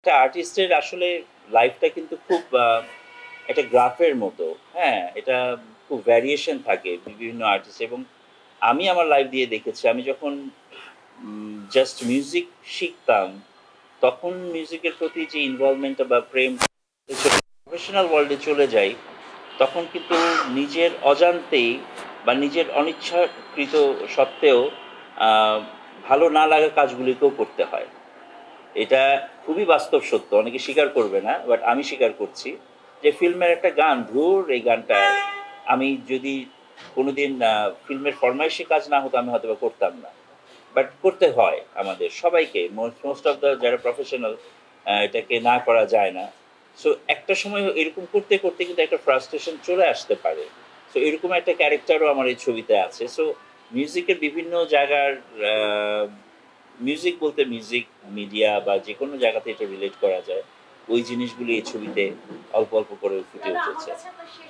একটা আর্টিস্টের আসলে লাইফটা কিন্তু খুব একটা গ্রাফের মতো। হ্যাঁ? এটা খুব ভ্যারিয়েশন থাকে বিভিন্ন আর্টিস্ট এবং আমি আমার লাইফ দিয়ে দেখেছি। আমি যখন জাস্ট মিউজিক শিখতাম, তখন মিউজিকের প্রতি যে ইনভলভমেন্টটা বা প্রেম প্রফেশনাল ওয়ার্ল্ডে চলে যাই, তখন কিন্তু নিজের অজান্তেই বা নিজের অনিচ্ছাকৃত সত্ত্বেও আ ভালো না লাগা কাজগুলিকেও করতে হয়। এটা খুবই বাস্তব সত্য। অনেকে স্বীকার করবে না। বাট আমি স্বীকার করছি যে ফিল্মের একটা গান, ধুর এই গানটা আমি যদি কোনোদিন ফিল্মের ফরমাইশি কাজ না হতো আমি হয়তোবা করতাম না। বাট করতে হয় আমাদের সবাইকে। মোস্ট অফ দ্যা যারা প্রফেশনাল এটাকে না করা যায় না। সো একটা সময় এরকম করতে, করতে কিন্তু একটা ফ্রাস্ট্রেশন চলে আসতে পারে। সো এরকম একটা ক্যারেক্টারও আমার এই ছবিতে আছে। সো মিউজিকের বিভিন্ন জায়গার আ মিউজিক বলতে মিউজিক, মিডিয়া বা যেকোনো জায়গাতে এটা রিলেট করা যায়। ওই জিনিসগুলি এই ছবিতে অল্প, অল্প করে ফুটে উঠেছে।